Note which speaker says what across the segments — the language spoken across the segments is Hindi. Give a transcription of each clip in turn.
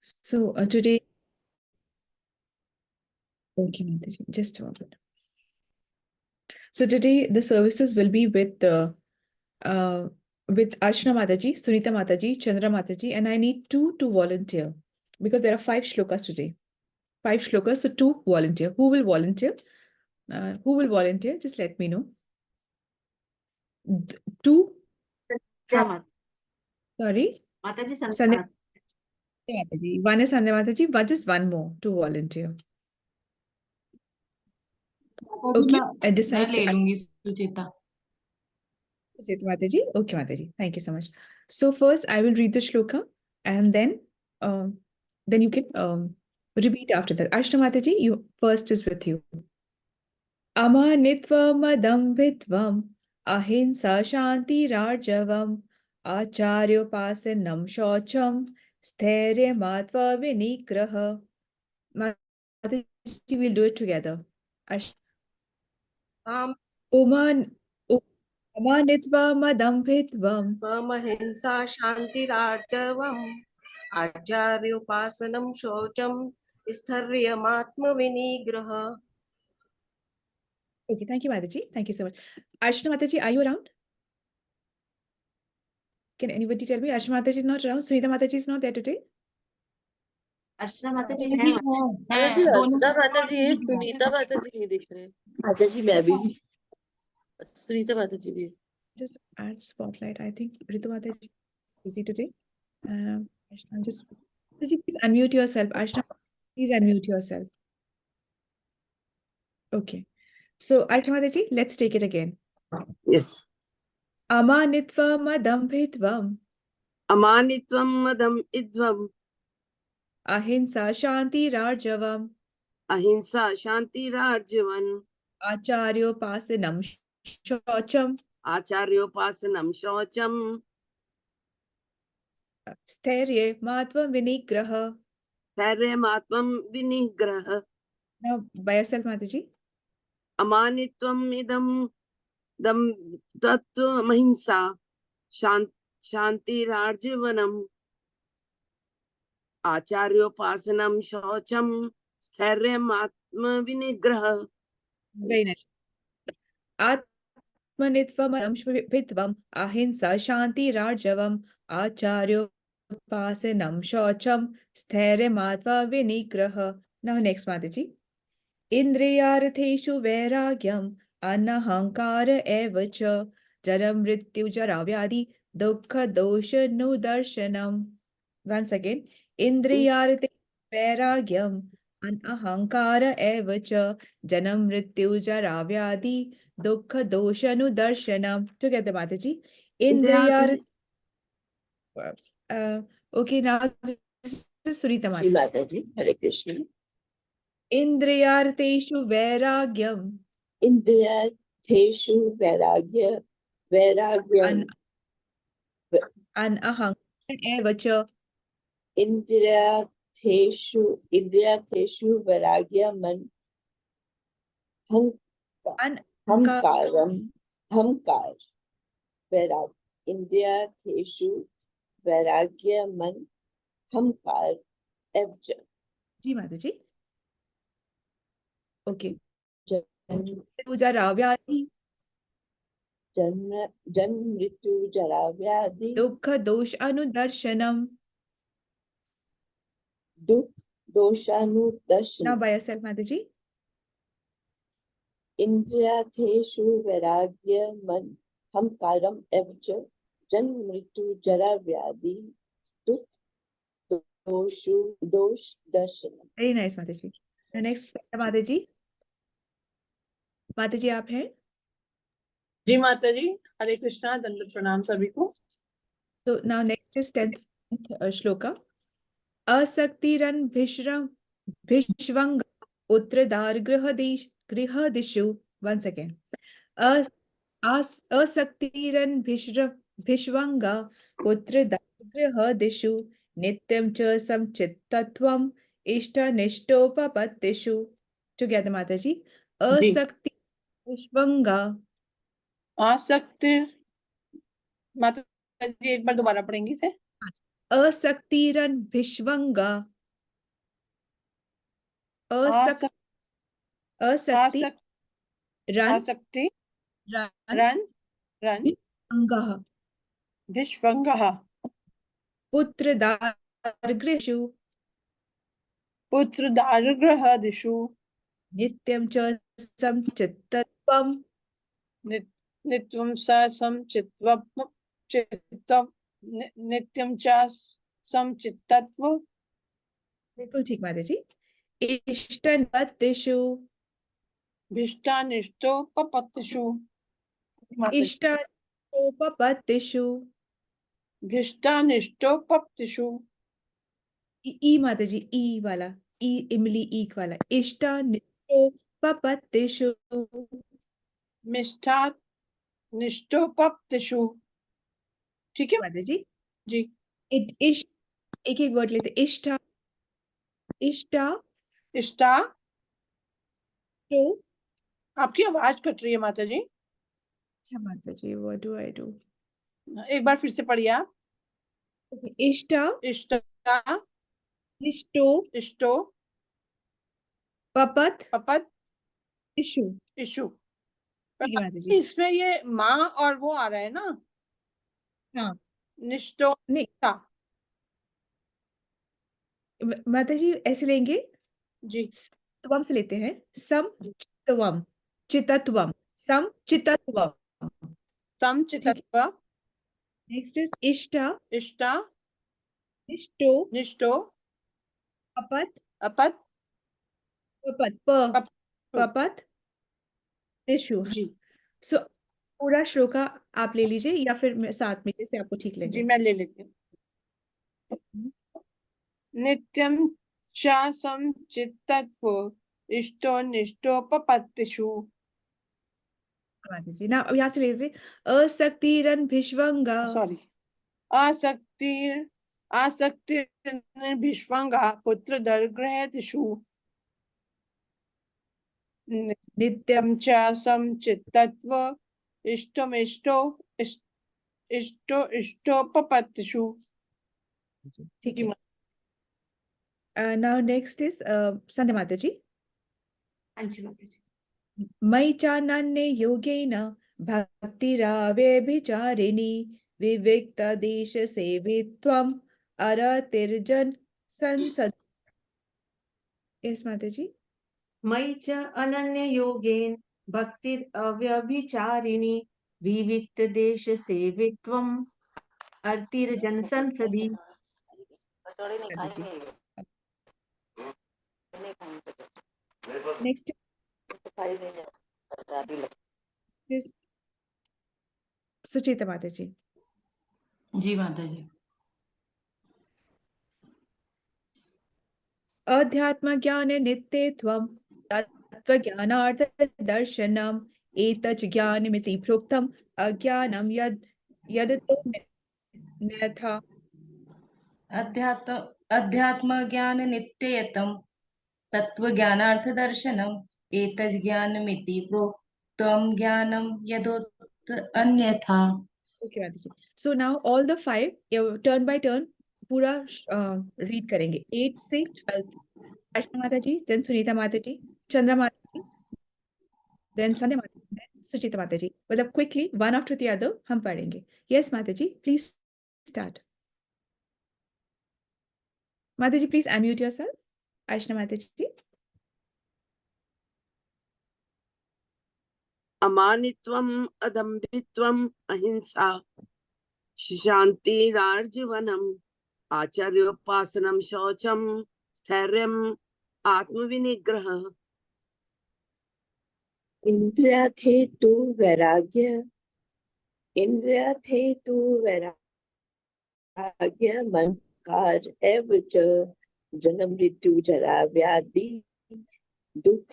Speaker 1: So today, okay, Mataji, just a moment. So today the services will be with Archana Mataji, Sunita Mataji, Chandra Mataji, and I need two to volunteer because there are 5 shlokas today. 5 shlokas, so 2 volunteer. Who will volunteer? Who will volunteer? Just let me know. 2 have, sorry?
Speaker 2: Mataji,
Speaker 1: Sandhya Mataji. One is Sandhya Mataji, but just one more to volunteer. Okay, I
Speaker 2: मैं
Speaker 1: decide.
Speaker 2: ले लूंगी Sucheta.
Speaker 1: Sucheta Mataji. Okay, Mataji. Thank you so much. So first, I will read the shloka, and then you can repeat after that. Ashna Mataji, you first is with you. Amanitvam adambhitvam ahimsa shanti rajavam acharyopasanam shocham sthairyamatva vinigraha. Mataji, we'll do it together. Oman Amanitvam adambhitvam
Speaker 3: स्वमहिंसा शान्तिरार्जवम् आचार्योपासनं शौचं स्थैर्यमात्मविनिग्रह.
Speaker 1: Okay, thank you, Mataji. Thank you so much. Archana Mataji, are you around? Can anybody tell me? Archana Mataji is not around. Sunita Mataji is not there today.
Speaker 2: अर्चना माताजी
Speaker 4: जी
Speaker 2: हैं.
Speaker 4: माताजी, अर्चना माताजी है, सुनीता माताजी नहीं दिख रहे. माताजी मैं भी, सुनीता माताजी भी.
Speaker 1: Just add spotlight. I think Ritu Mataji is busy today. Archana, just Mataji, please unmute yourself. Archana, please unmute yourself. Okay. So Archana Mataji, let's take it again.
Speaker 4: Yes.
Speaker 1: Amanitvam adambhitvam
Speaker 4: अमानित्वम मदम इद्वम
Speaker 1: ahimsa shanti rajavam
Speaker 4: अहिंसा शांति राजवन
Speaker 1: acharyopasanam shocham
Speaker 4: आचार्योपासनम शौचम
Speaker 1: sthairye matvam vinigraha.
Speaker 4: धैर्यमात्मम विनिग्रह.
Speaker 1: Now by yourself, Mataji.
Speaker 4: अमानित्वम इदम दम तत्व महिंसा शांति राजवनम आचार्योपासनम शौचम स्थैर्यमात्म विनिग्रह.
Speaker 1: Very nice. Atmanitvam adambhitvam ahimsa shanti rajavam acharyopasanam shocham sthairyamatva vinigraha. Now next, Mataji. Indriyartheshu vairagyam anahankara eva cha janam mrityu jara vyadi dukkha dosha nudarshanam. Once again. Indriyartheshu vairagyam anahankara eva cha janam mrityu jara vyadi dukkha dosha nudarshanam. Together, Mataji. Indriyarth. Okay, now this is Sunita Mataji.
Speaker 4: माताजी, हरे Krishna.
Speaker 1: Indriyartheshu vairagyam
Speaker 4: इंद्रियार्थेषु वैराग्यम
Speaker 1: anahankara eva cha
Speaker 4: इंद्रियार्थेषु वैराग्यम हमकार वैराग इंद्रियार्थेषु वैराग्यमन हमकार एवच.
Speaker 1: जी माताजी. ओके.
Speaker 4: जन्म
Speaker 1: जरा व्याधि
Speaker 4: मृत्यु जरा व्याधि
Speaker 1: दुख दोष अनुदर्शनम.
Speaker 4: दुख दोषानुदर्शन.
Speaker 1: Now by yourself, Mataji.
Speaker 4: इंद्रियार्थेषु वैराग्यमन हमकारम एवच जन्म मृत्यु जरा व्याधि दुख दोष दर्शन.
Speaker 1: Very nice, Mataji. The next, Mataji. Mataji, आप हैं?
Speaker 5: जी माताजी, हरे कृष्णा, दंडवत प्रणाम सभी को.
Speaker 1: So now next is 10th shloka. Asaktiran bhishvang utradar grihadishu. Once again. Asaktiran bhishvanga utradar grihadishu nityam cha samchittatvam ishtanishtopapatishu. Together, Mataji. Asakti bhishvanga.
Speaker 5: आसक्ति माताजी एक बार दोबारा पढ़ेंगी इसे.
Speaker 1: Asaktiran bhishvanga असक्त असक्ति
Speaker 5: आसक्ति
Speaker 1: रन
Speaker 5: आसक्ति
Speaker 1: रन
Speaker 5: रन रन
Speaker 1: अंगः
Speaker 5: विश्वंगः
Speaker 1: पुत्र दारगृषु
Speaker 5: पुत्र दारुगृह दिशु
Speaker 1: नित्यं च समचित्तत्वम्
Speaker 5: नित्यं स समचित्वम् चित्तम् नित्यं च समचित्तत्व
Speaker 1: बिल्कुल ठीक माता जी। इष्टनिपत्तिषु
Speaker 5: भिष्टानिष्टोपपत्तिषु
Speaker 1: इष्टानिष्टोपपत्तिषु
Speaker 5: भिष्टानिष्टोपपत्तिषु
Speaker 1: ई माता जी, ई वाला, ई इमली ईक वाला, इष्टानिष्टोपपत्तिषु
Speaker 5: मिष्टानिष्टोपपत्तिषु। ठीक है
Speaker 1: माता जी।
Speaker 5: जी।
Speaker 1: इष्ट एक एक वर्ड लेते, इष्टा इष्टा
Speaker 5: इष्टा
Speaker 1: तो
Speaker 5: आपकी आवाज कट रही है माता जी,
Speaker 1: अच्छा माता जी, व्हाट डू आई डू?
Speaker 5: एक बार फिर से पढ़िए आप।
Speaker 1: इष्टा
Speaker 5: इष्टा
Speaker 1: इष्टो
Speaker 5: इष्टो
Speaker 1: पपत
Speaker 5: पपत
Speaker 1: इशु।
Speaker 5: इशु।
Speaker 1: ठीक है माता जी।
Speaker 5: इसमें ये माँ और वो आ रहा है ना,
Speaker 1: हाँ
Speaker 5: निष्ठो
Speaker 1: नहीं
Speaker 5: ता।
Speaker 1: माता जी ऐसे लेंगे,
Speaker 5: जी
Speaker 1: त्वम से लेते हैं, सम चित्तवम चित्तत्वम सम चित्तत्वम।
Speaker 5: सम
Speaker 1: ठीक है।
Speaker 5: चित्तत्व
Speaker 1: नेक्स्ट इज इष्टा
Speaker 5: इष्टा
Speaker 1: इष्टो
Speaker 5: निष्ठो
Speaker 1: पपत
Speaker 5: अपत
Speaker 1: पपत
Speaker 5: पप
Speaker 1: पपत इशु।
Speaker 5: जी
Speaker 1: सो पूरा श्लोक आप ले लीजिए या फिर साथ में जैसे आपको ठीक
Speaker 5: जी
Speaker 1: लगे।
Speaker 5: मैं ले लेती हूँ। नित्यं च समचित्तत्व इष्टो निष्ठोपपत्तिषु।
Speaker 1: माता जी ना अब यहाँ से ले लीजिए, असक्तिरन भिष्वंगा
Speaker 5: सॉरी आसक्ति आसक्ति विश्वंगा पुत्र दर्ग्रहतिषु
Speaker 1: नित्यम।
Speaker 5: नित्यं च समचित्तत्व इष्टमिष्टो इष्टो इष्टोपपत्तिषु।
Speaker 1: ठीक
Speaker 5: जी
Speaker 1: है। नाउ नेक्स्ट इज संध्या माता जी।
Speaker 2: हाँ जी माता जी।
Speaker 1: मयि चानन्ये योगेन भक्तिराव्यभिचारिणी विविक्तदेश सेवित्वम् अरतिर्जन संसद। यस माता जी।
Speaker 2: मयि च अनन्ययोगेन भक्तिरव्यभिचारिणी विविक्तदेशसेवित्वम् अर्तिर्जनसंसदि।
Speaker 1: माता जी नेक्स्ट इज सुचेता माता जी।
Speaker 2: जी माता जी।
Speaker 1: अध्यात्म ज्ञान नित्यत्वं तत्त्वज्ञानार्थ दर्शनम् एतच् ज्ञानमिति प्रोक्तम् अज्ञानं यद् यदतो न्यथा।
Speaker 6: अध्यात्म ज्ञान नित्ययतम तत्व ज्ञानार्थ दर्शनम एतज् ज्ञानमिति प्रोक्तम ज्ञानम यदोक्त अन्यथा।
Speaker 1: Okay Mata ji. So now all the 5 turn by turn पूरा रीड करेंगे 8 से 12। अर्चना माता जी, देन सुनीता माता जी, चंद्रा माता जी, देन संध्या माता जी, then सुचिता माता जी, मतलब quickly one after the other हम पढ़ेंगे। Yes Mata ji, please start. माता जी प्लीज अनम्यूट योरसेल्फ। अर्चना माता जी।
Speaker 7: अमानित्वम् अदम्भित्वम् अहिंसा शान्तिरार्जवनम् आचार्योपासनं शौचं स्थैर्यम् आत्मविनिग्रहः।
Speaker 4: इंद्रियार्थेतु वैराग्य इंद्रियार्थेतु वैराग्य मन कार्य एव च जन्म मृत्यु जरा व्याधि दुख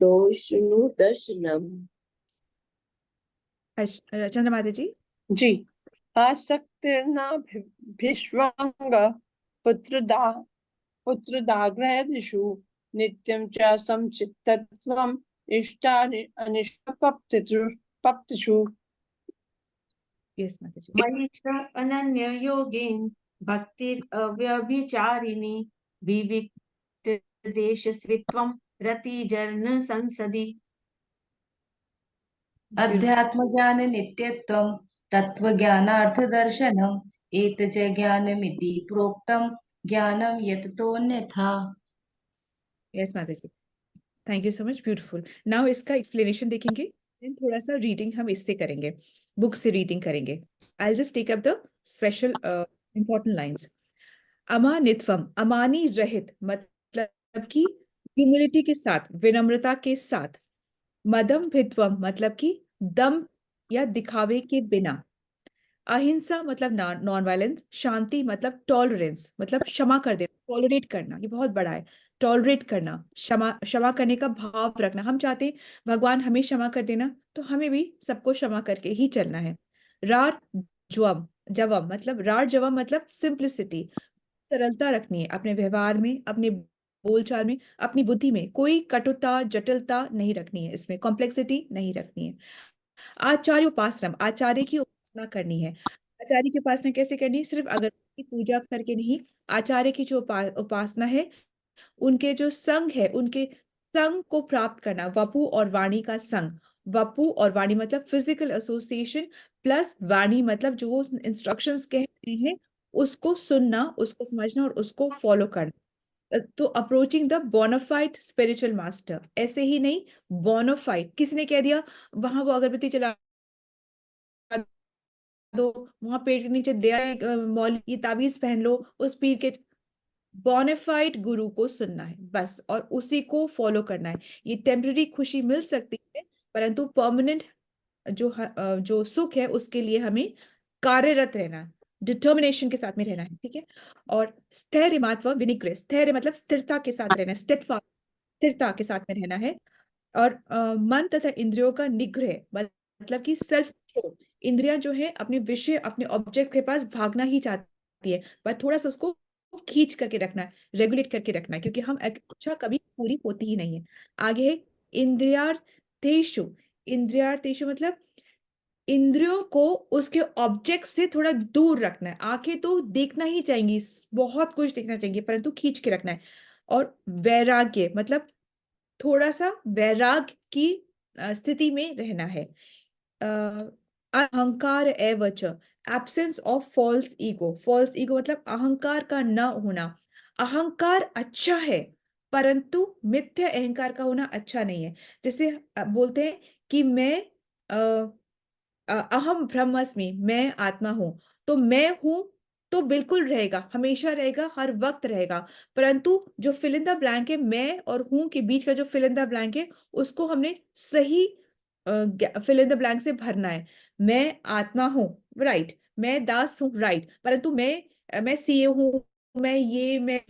Speaker 4: दोषुनु दर्शनम।
Speaker 1: चंद्रा माता जी।
Speaker 5: जी। आसक्तिर्न भिष्वंग पुत्रदाग्रहदिषु नित्यं च समचित्तत्वम् इष्टानि अनिष्टपप्तिषु।
Speaker 1: यस माता जी।
Speaker 2: मयि च अनन्ययोगेन भक्तिरव्यभिचारिणी विविक्तदेशसेवित्वम् देश स्वित्वम रतिजर्न संसदि।
Speaker 6: अध्यात्म ज्ञान नित्यत्वं तत्त्वज्ञानार्थदर्शनम् एतच्च ज्ञानमिति प्रोक्तं ज्ञानं यततोऽन्यथा।
Speaker 1: Yes Mata ji, thank you so much, beautiful. Now इसका एक्सप्लेनेशन देखेंगे, then थोड़ा सा रीडिंग हम इससे करेंगे, बुक से रीडिंग करेंगे। I just take up the special important lines. अमानित्वम, अमानी रहित मतलब कि ह्यूमिलिटी के साथ, विनम्रता के साथ। मदम भित्वम मतलब कि दम या दिखावे के बिना। अहिंसा मतलब नॉन वायलेंस। शांति मतलब टॉलरेंस, मतलब क्षमा कर देना, टॉलरेट करना, ये बहुत बड़ा है। टॉलरेट करना, क्षमा क्षमा करने का भाव रखना। हम चाहते हैं भगवान हमें क्षमा कर देना, तो हमें भी सबको क्षमा करके ही चलना है। रार ज्वम जवम मतलब रार जवम मतलब सिंप्लिसिटी, सरलता रखनी है अपने व्यवहार में, अपने बोलचाल में, अपनी बुद्धि में। कोई कटुता जटिलता नहीं रखनी है, इसमें कॉम्प्लेक्सिटी नहीं रखनी है। आचार्य उपासना, आचार्य की उपासना करनी है। आचार्य की उपासना कैसे करनी है? सिर्फ अगरबत्ती की पूजा करके नहीं। आचार्य की जो उपासना है, उनके जो संग है, उनके संग को प्राप्त करना। वपु और वाणी का संग। वपु और वाणी मतलब फिजिकल एसोसिएशन, प्लस वाणी मतलब जो वो इंस्ट्रक्शंस कहते हैं उसको सुनना, उसको समझना और उसको फॉलो करना। तो approaching the bonafide spiritual master, ऐसे ही नहीं, बोनाफाइड। किसी ने कह दिया वहां वो अगरबत्ती चला दो, वहां पेड़ के नीचे दे मौली, ये ताबीज पहन लो, उस पीर के। बोनाफाइड गुरु को सुनना है बस, और उसी को फॉलो करना है। ये टेम्पररी खुशी मिल सकती है, परंतु परमानेंट जो सुख है उसके लिए हमें कार्यरत रहना है, डिटर्मिनेशन के साथ में रहना है, ठीक है। और स्थैर्य महत्व विनिग्रह, स्थैर्य मतलब स्थिरता के साथ रहना, स्थिरता के साथ में रहना है। और मन तथा इंद्रियों का निग्रह मतलब कि सेल्फ कंट्रोल। इंद्रियां जो है अपने विषय, अपने ऑब्जेक्ट के पास भागना ही चाहती है, पर थोड़ा सा उसको खींच करके रखना है, रेगुलेट करके रखना है, क्योंकि हम इच्छा कभी पूरी होती ही नहीं है। आगे है इंद्रियार्थेषु। इंद्रियार्थेषु मतलब इंद्रियों को उसके ऑब्जेक्ट से थोड़ा दूर रखना है। आंखें तो देखना ही चाहेंगी, बहुत कुछ देखना चाहेंगी, परंतु खींच के रखना है। और वैराग्य मतलब थोड़ा सा वैराग्य की स्थिति में रहना है। अहंकार एवच, absence of false ego. False ego मतलब अहंकार का न होना। अहंकार अच्छा है, परंतु मिथ्या अहंकार का होना अच्छा नहीं है। जैसे बोलते हैं कि मैं अहम ब्रह्मस्मि, मैं आत्मा हूं, तो मैं हूं तो बिल्कुल रहेगा, हमेशा रहेगा, हर वक्त रहेगा। परंतु जो फिल इन द ब्लैंक है, मैं और हूं के बीच का जो फिल इन द ब्लैंक है, उसको हमने सही फिल इन द ब्लैंक से भरना है। मैं आत्मा हूं, राइट। मैं दास हूं, राइट। परंतु मैं सीए हूं, मैं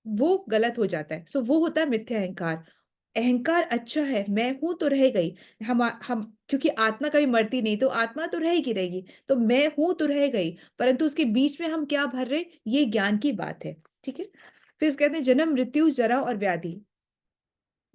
Speaker 1: वो गलत हो जाता है। सो वो होता है मिथ्या अहंकार। अहंकार अच्छा है, मैं हूं तो रह गई। हम क्योंकि आत्मा कभी मरती नहीं, तो आत्मा तो रहेगी रहेगी, तो मैं हूं तो रह गई, परंतु उसके बीच में हम क्या भर रहे, ये ज्ञान की बात है, ठीक है। फिर कहते हैं जन्म मृत्यु जरा और व्याधि।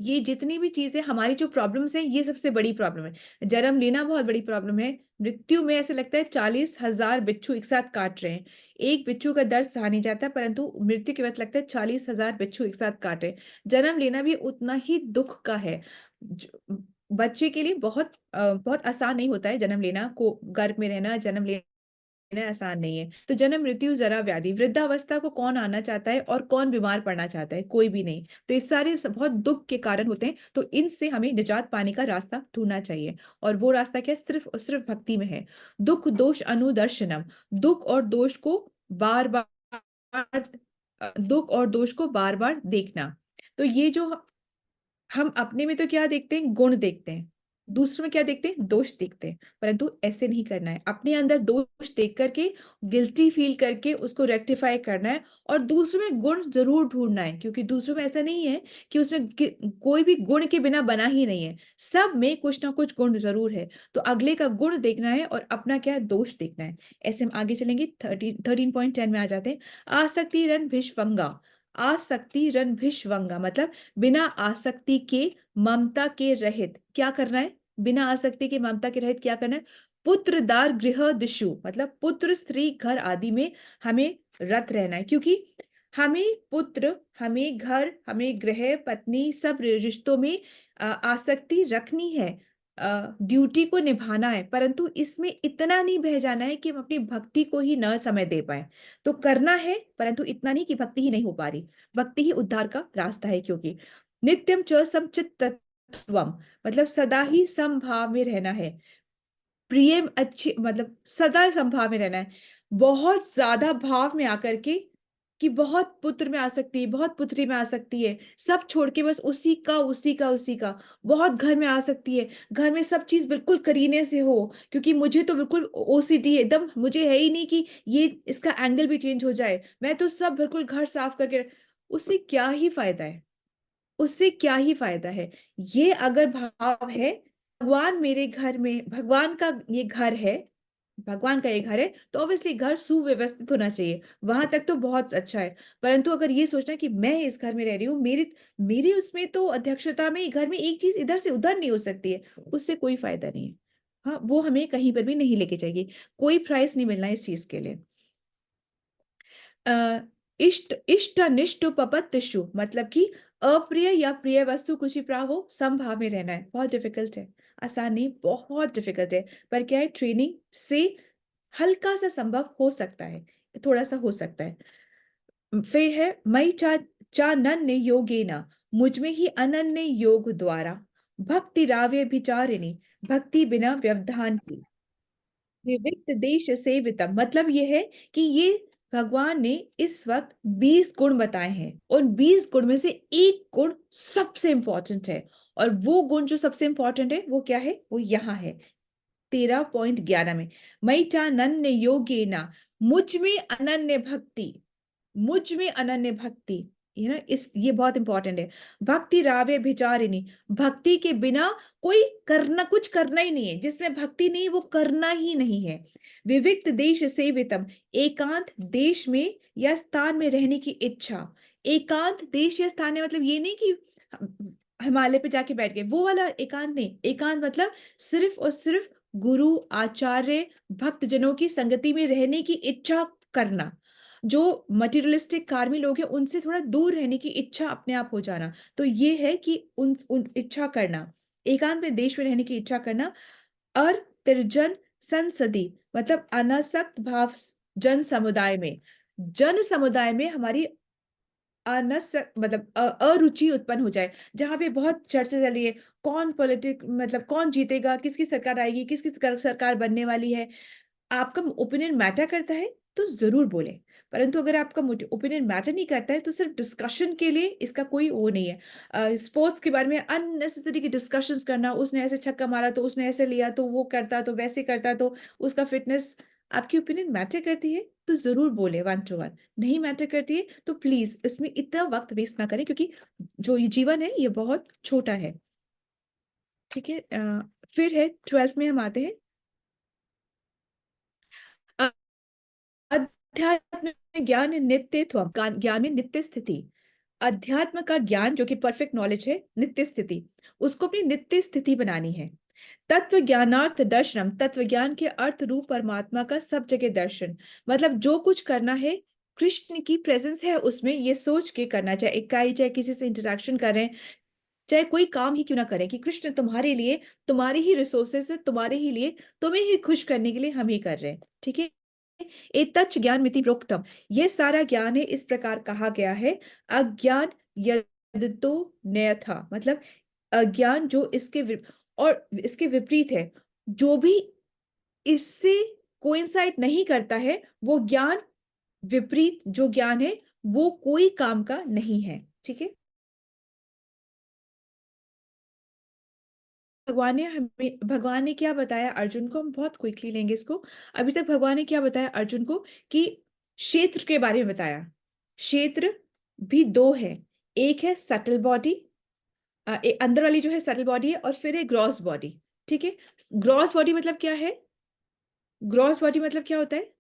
Speaker 1: ये जितनी भी चीजें हमारी जो प्रॉब्लम्स हैं, ये सबसे बड़ी प्रॉब्लम है। जन्म लेना बहुत बड़ी प्रॉब्लम है। मृत्यु में ऐसे लगता है 40,000 बिच्छू एक साथ काट रहे हैं। एक बिच्छू का दर्द सहा नहीं जाता, परंतु मृत्यु के बाद लगता है 40,000 बिच्छू एक साथ काट रहे हैं। जन्म लेना भी उतना ही दुख का है। बच्चे के लिए बहुत आसान नहीं होता है जन्म लेना, को गर्भ में रहना, जन्म लेना आसान नहीं है। तो जन्म मृत्यु जरा व्याधि, वृद्धावस्था को कौन आना चाहता है और कौन बीमार पड़ना चाहता है? कोई भी नहीं। तो ये सारे बहुत दुख के कारण होते हैं, तो इनसे हमें निजात पाने का रास्ता ढूंढना चाहिए। और वो रास्ता क्या? सिर्फ और सिर्फ भक्ति में है। दुख दोष अनुदर्शनम, दुख और दोष को बार बार दुख और दोष को बार बार देखना। तो ये जो हम अपने में तो क्या देखते हैं? गुण देखते हैं। दूसरों में क्या देखते हैं? दोष देखते हैं। परंतु ऐसे नहीं करना है। अपने अंदर दोष देख करके, गिल्टी फील करके उसको रेक्टिफाई करना है। और दूसरों में गुण जरूर ढूंढना है, क्योंकि दूसरों में ऐसा नहीं है कि उसमें कोई भी गुण के बिना बना ही नहीं है। सब में कुछ ना कुछ गुण जरूर है। तो अगले का गुण देखना है और अपना क्या है? दोष देखना है। ऐसे हम आगे चलेंगे। 13.10 में आ जाते हैं। आसक्ति रन भिषवंगा। आसक्ति रन भिषवंगा मतलब बिना आसक्ति के, ममता के रहित क्या करना है? बिना आसक्ति के, ममता के रहित क्या करना है? पुत्र दार गृह दिशु मतलब पुत्र स्त्री घर आदि में हमें रत रहना है। क्योंकि हमें पुत्र, हमें घर, हमें गृह, पत्नी, सब रिश्तों में आसक्ति रखनी है, ड्यूटी को निभाना है, परंतु इसमें इतना नहीं बह जाना है कि हम अपनी भक्ति को ही न समय दे पाए। तो करना है, परंतु इतना नहीं कि भक्ति ही नहीं हो पा रही। भक्ति ही उद्धार का रास्ता है, क्योंकि नित्यम च समचित्तत्वम मतलब सदा ही समभाव में रहना है। प्रिय अच्छी मतलब सदा समभाव में रहना है। बहुत ज्यादा भाव में आकर के कि बहुत पुत्र में आ सकती है, बहुत पुत्री में आ सकती है, सब छोड़ के बस उसी का उसी का उसी का। बहुत घर में आ सकती है, घर में सब चीज बिल्कुल करीने से हो, क्योंकि मुझे तो बिल्कुल ओसीडी है एकदम, मुझे है ही नहीं कि ये इसका एंगल भी चेंज हो जाए, मैं तो सब बिल्कुल घर साफ करके। उससे क्या ही फायदा है, उससे क्या ही फायदा है। ये अगर भाव है भगवान मेरे घर में, भगवान का ये घर है, भगवान का ये घर है, तो ऑब्वियसली घर सुव्यवस्थित होना चाहिए, वहां तक तो बहुत अच्छा है। परंतु अगर ये सोचना कि मैं इस घर में रह रही हूँ, मेरी मेरी उसमें तो अध्यक्षता में घर में एक चीज इधर से उधर नहीं हो सकती है, उससे कोई फायदा नहीं है। हाँ, वो हमें कहीं पर भी नहीं लेके जाएगी, कोई प्राइस नहीं मिलना इस चीज के लिए। इष्ट इष्ट निष्ठ पपत्तिषु मतलब कि अप्रिय या प्रिय वस्तु कुछ ही प्राहो समभाव में रहना है। बहुत डिफिकल्ट है, आसान नहीं, बहुत डिफिकल्ट है, पर क्या है, ट्रेनिंग से हल्का सा संभव हो सकता है, थोड़ा सा हो सकता है। फिर है मई चानन्य योगेना मुझ में ही अनन्य योग द्वारा भक्ति राव्य विचारिणी भक्ति बिना व्यवधान की विविक्त देश सेवितम मतलब ये है कि ये भगवान ने इस वक्त 20 गुण बताए हैं, और 20 गुण में से एक गुण सबसे इंपॉर्टेंट है, और वो गुण जो सबसे इंपॉर्टेंट है वो क्या है, वो यहाँ है 13.11 में। मई चानन्य योगेना मुझ में अनन्य भक्ति, मुझ में अनन्य भक्ति, ये ना इस ये बहुत इंपॉर्टेंट है। भक्ति रावे विचारिणी भक्ति के बिना कोई करना, कुछ करना ही नहीं है, जिसमें भक्ति नहीं वो करना ही नहीं है। विविक्त देश सेवितम एकांत देश में या स्थान में रहने की इच्छा। एकांत देश या स्थान है मतलब ये नहीं कि हिमालय पे जाके बैठ गए, वो वाला एकांत नहीं। एकांत मतलब सिर्फ और सिर्फ गुरु आचार्य भक्तजनों की संगति में रहने की इच्छा करना। जो मटेरियलिस्टिक कार्मी लोग हैं उनसे थोड़ा दूर रहने की इच्छा अपने आप हो जाना, तो ये है कि उन इच्छा करना, एकांत में देश में रहने की इच्छा करना। और निर्जन संसदी मतलब अनासक्त भाव जन समुदाय में, जन समुदाय में हमारी मतलब अरुचि उत्पन्न हो जाए, जहां पे बहुत चर्चा चल रही है कौन पॉलिटिक मतलब कौन जीतेगा, किसकी सरकार आएगी, किसकी सरकार बनने वाली है। आपका ओपिनियन मैटर करता है तो जरूर बोले, परंतु अगर आपका ओपिनियन मैटर नहीं करता है तो सिर्फ डिस्कशन के लिए इसका कोई वो नहीं है। स्पोर्ट्स के बारे में अननेसेसरी की डिस्कशंस करना, उसने ऐसे छक्का मारा तो उसने ऐसे लिया तो वो करता तो वैसे करता तो उसका फिटनेस, आपकी ओपिनियन मैटर करती है तो जरूर बोले 1 to 1, नहीं मैटर करती है तो प्लीज इसमें इतना वक्त वेस्ट ना करें, क्योंकि जो ये जीवन है ये बहुत छोटा है। ठीक है, फिर है 12th में हम आते हैं अध्यात्म में ज्ञान नित्यत्व, ज्ञान में नित्य स्थिति। अध्यात्म का ज्ञान जो कि परफेक्ट नॉलेज है, नित्य स्थिति, उसको अपनी नित्य स्थिति बनानी है। तत्व ज्ञानार्थ दर्शनम तत्व ज्ञान के अर्थ रूप परमात्मा का सब जगह दर्शन, मतलब जो कुछ करना है कृष्ण की प्रेजेंस है उसमें, ये सोच के करना, चाहे इकाई चाहे किसी से इंटरेक्शन करें, चाहे कोई काम ही क्यों ना करें, कि कृष्ण तुम्हारे लिए, तुम्हारे ही रिसोर्सेस से, तुम्हारे ही लिए, तुम्हें ही खुश करने के लिए हम ही कर रहे हैं। ठीक है, एतच्च ज्ञान मिति प्रोक्तम, ये सारा ज्ञान है इस प्रकार कहा गया है। अज्ञान यदतो न्यथा मतलब अज्ञान जो इसके और इसके विपरीत है, जो भी इससे कोइंसाइड नहीं करता है वो ज्ञान, विपरीत जो ज्ञान है वो कोई काम का नहीं है। ठीक है, भगवान ने क्या बताया अर्जुन को, हम बहुत क्विकली लेंगे इसको। अभी तक भगवान ने क्या बताया अर्जुन को कि क्षेत्र के बारे में बताया। क्षेत्र भी 2 है, एक है सटल बॉडी, अंदर वाली जो है सटल बॉडी है, और फिर है ग्रॉस बॉडी। ठीक है, ग्रॉस बॉडी मतलब क्या है, ग्रॉस बॉडी मतलब क्या होता है,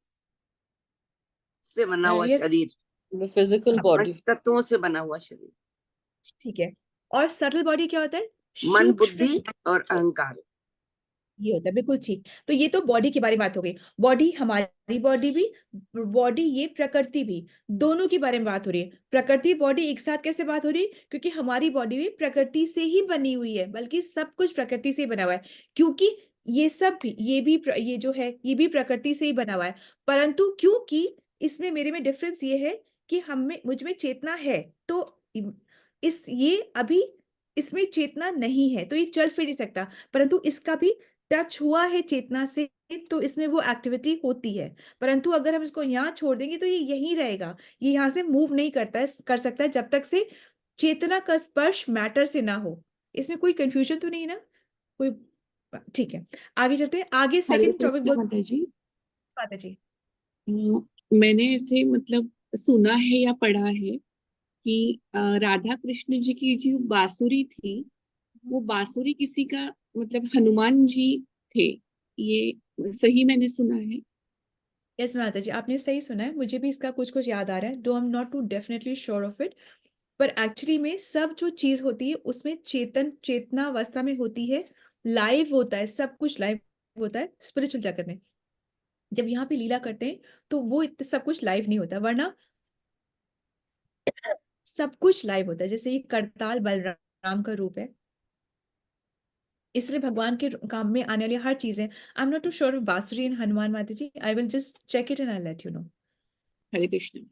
Speaker 7: से बना हुआ
Speaker 1: yes,
Speaker 7: शरीर,
Speaker 5: फिजिकल बॉडी,
Speaker 7: 5 तत्वों से बना हुआ शरीर,
Speaker 1: ठीक है। और सटल बॉडी क्या होता है,
Speaker 7: मन
Speaker 1: सूक्ष्म
Speaker 7: बुद्धि और अहंकार।
Speaker 1: ये होता है, बिल्कुल ठीक। तो ये तो बॉडी के बारे में बात हो गई। बॉडी, हमारी बॉडी भी, बॉडी ये प्रकृति भी, दोनों के बारे में बात हो रही है। प्रकृति बॉडी एक साथ कैसे बात हो रही है? क्योंकि हमारी बॉडी भी प्रकृति से ही बनी हुई है, बल्कि सब कुछ प्रकृति से ही बना हुआ है। क्योंकि ये सब भी, ये जो है ये भी प्रकृति से ही बना हुआ है। परंतु क्योंकि इसमें मेरे में डिफरेंस ये है कि मुझ में चेतना है, तो ये अभी इसमें चेतना नहीं है, तो ये चल फिर नहीं सकता। परंतु इसका भी टच हुआ है चेतना से, तो इसमें वो एक्टिविटी होती है। परंतु अगर हम इसको यहाँ छोड़ देंगे तो ये यहीं रहेगा, ये यहाँ से मूव नहीं कर सकता है जब तक से चेतना का स्पर्श मैटर से ना हो। इसमें कोई कंफ्यूजन तो नहीं है ना कोई? ठीक है, आगे चलते हैं। आगे
Speaker 8: हरे
Speaker 1: सेकंड टॉपिक
Speaker 8: कृष्णा
Speaker 1: बोल
Speaker 8: माता जी।
Speaker 1: माता जी।
Speaker 8: मैंने ऐसे मतलब सुना है या पढ़ा है कि राधा कृष्ण जी की जो बांसुरी थी, वो बांसुरी किसी का मतलब हनुमान जी थे, ये सही मैंने सुना है?
Speaker 1: यस माता जी, आपने सही सुना है। मुझे भी इसका कुछ कुछ याद आ रहा है, though I am not too definitely sure of it. पर एक्चुअली में सब जो चीज होती है उसमें चेतना अवस्था में होती है, लाइव होता है, सब कुछ लाइव होता है स्पिरिचुअल जगत में। जब यहाँ पे लीला करते हैं तो वो सब कुछ लाइव नहीं होता, वरना सब कुछ लाइव होता है। जैसे ये करताल बलराम का रूप है, इसलिए भगवान के काम में आने वाली हर चीजें। I am not too sure of Bansuri and Hanuman Mata ji, I will just check it and I let you know.
Speaker 8: Hare Krishna.